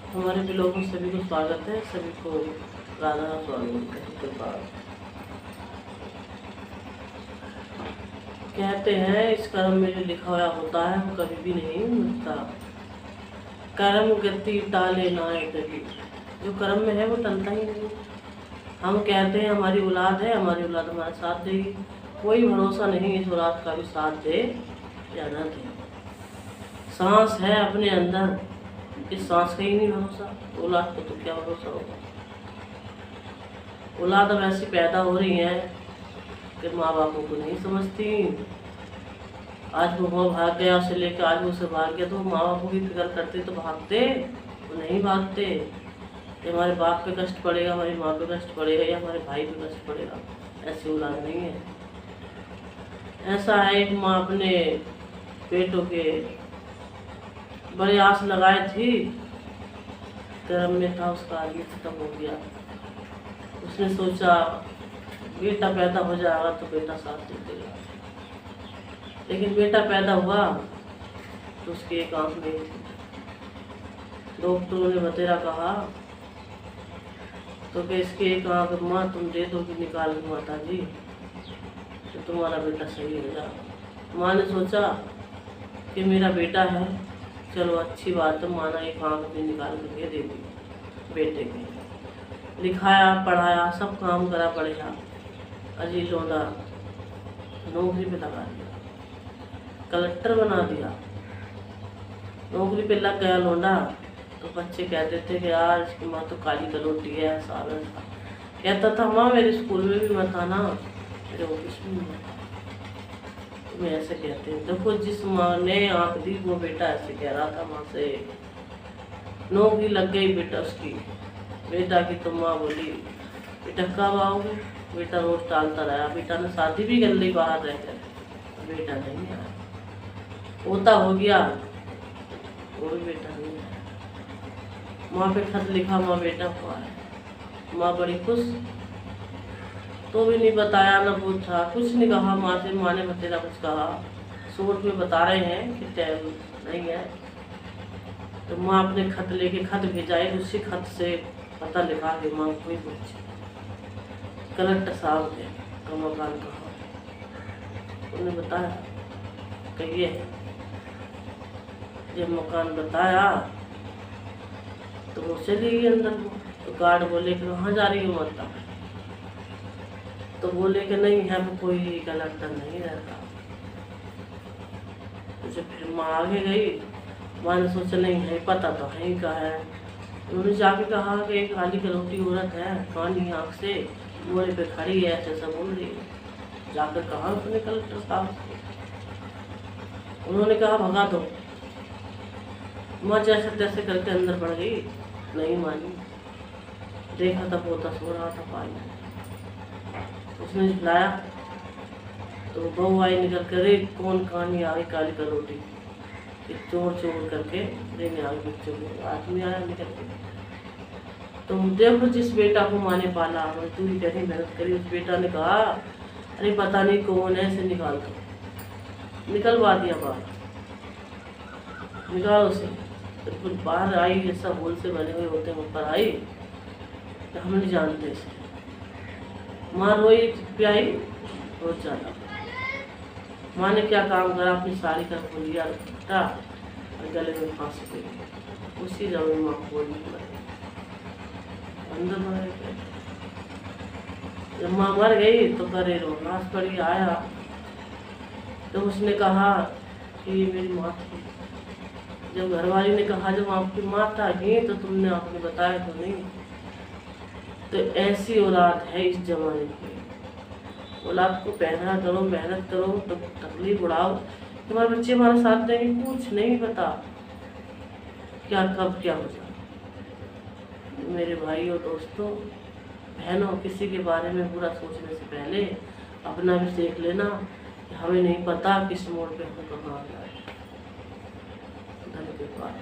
हमारे ब्लॉग में सभी को स्वागत है। सभी को राधा स्वागत के बाद कहते हैं इस कर्म में जो लिखा हुआ होता है वो कभी भी नहीं मिलता। कर्म गति टाले ना कभी, जो कर्म में है वो टलता ही नहीं। हम कहते हैं हमारी औलाद है, हमारी औलाद हमारा साथ देगी, कोई भरोसा नहीं इस औलाद का भी साथ दे या न दे। सांस है अपने अंदर, इस सांस का ही नहीं भरोसा, औलाद को तो क्या भरोसा होगा। औलाद अब ऐसी पैदा हो रही है कि माँ बापों को नहीं समझती। आज वो वहाँ भाग गया, उसे लेकर आज वो उसे भाग गया, तो माँ बापों की फिक्र करते तो भागते, वो नहीं भागते कि हमारे बाप पे कष्ट पड़ेगा, हमारी माँ पे कष्ट पड़ेगा या हमारे भाई पे कष्ट पड़ेगा। ऐसी औलाद नहीं है। ऐसा है एक माँ अपने बेटों के बड़ी आस लगाई थी, कर्म में था उसका आगे खत्म हो गया। उसने सोचा बेटा पैदा हो जाएगा तो बेटा साथ दे देगा, लेकिन बेटा पैदा हुआ तो उसकी एक आंख नहीं थी। डॉक्टरों ने बतेरा कहा तो कि इसकी एक आंख माँ तुम दे दोगी निकाल के माता जी तो तुम्हारा बेटा सही हो जाएगा। माँ ने सोचा कि मेरा बेटा है, चलो अच्छी बात है, माना एक आंख भी निकाल करके दे दी बेटे के। लिखाया पढ़ाया सब काम करा, बढ़िया अजी लौंडा नौकरी पे लगा दिया, कलेक्टर बना दिया। नौकरी पे लग गया लौंडा तो बच्चे कहते थे कि यार इसकी माँ तो काली कलोटी है, सालन था। कहता था माँ मेरे स्कूल में भी मत आना, मेरे ऑफिस में भी मत आना। तुम्हें ऐसे कहते हैं। देखो जिस माँ ने आँख दी वो बेटा ऐसे कह रहा था माँ से। नौकरी लग गई बेटा उसकी, बेटा की तो माँ बोली बेटा कब आओगे। बेटा रोज टालता रहा, बेटा ने शादी भी कर ली बाहर रहकर, बेटा नहीं आया। पोता हो गया वो भी बेटा नहीं आया। माँ पे खत लिखा माँ बेटा को आया। माँ बड़ी खुश, तो भी नहीं बताया ना पूछा, कुछ नहीं कहा माँ से। माँ ने बतेरा कुछ कहा, शोर में बता रहे हैं कि टाइम नहीं है। तो माँ अपने खत लेके खत भेजाए, उसी खत से पता लिखा कि माँ कोई बच्ची कलेक्टर साहब ने का मकान कहा। उन्होंने बताया कहिए। जब मकान बताया तो वो चली गई अंदर को। तो गार्ड बोले कि वहाँ जा रही हो माता, तो बोले कि नहीं है वो कोई कलेक्टर नहीं रहता। तो जब फिर माँ आगे गई, माँ ने सोचा नहीं है पता तो है ही का है। उन्होंने जाके कहा कि एक काली कलौटी औरत है, काली आँख से मोड़े पे खड़ी है, ऐसा बोल रही है। जाकर कहा उसने कलेक्टर साहब से। उन्होंने कहा भगा दो। माँ जैसे तैसे करके अंदर बढ़ गई, नहीं मानी। देखा था पोता सो रहा था पानी, उसने झुलाया तो बहू आई निकल कर, कौन कहानी आ गई काली कलौटी, चोर चोर करके लेने आ गई बच्चों को। आदमी आया निकल के। तुम देखो जिस बेटा को माँ ने पाला, मजदूरी करी मेहनत करी, उस बेटा ने कहा अरे पता नहीं कौन है, इसे निकाल दो। निकलवा दिया बाहर, निकालो उसे। बिल्कुल बाहर आई, ऐसा होल से बने हुए होते हैं ऊपर आई, तो हम नहीं जानते इसे। माँ रोई प्याई बहुत ज़्यादा। माँ ने क्या काम करा, अपनी साड़ी का खोल लिया और गले में फांस गई। उसी जगह माँ खोल अंदर मर गए। जब माँ मर गई तो करे रो नाश पड़ी। आया तो उसने कहा कि ये मेरी माँ थी। जब घरवाली ने कहा जब आपकी माँ था ही तो तुमने आपने बताया तो नहीं। तो ऐसी औलाद है इस जमाने की। औलाद को पहना करो, मेहनत करो, तो तकलीफ उड़ाओ, तुम्हारे बच्चे हमारा साथ देंगे, कुछ नहीं पता क्या कब क्या हो जाए। मेरे भाइयों दोस्तों बहनों, किसी के बारे में बुरा सोचने से पहले अपना भी देख लेना कि हमें नहीं पता किस मोड़ पे हम कहाँ आ जाए। धन्यवाद।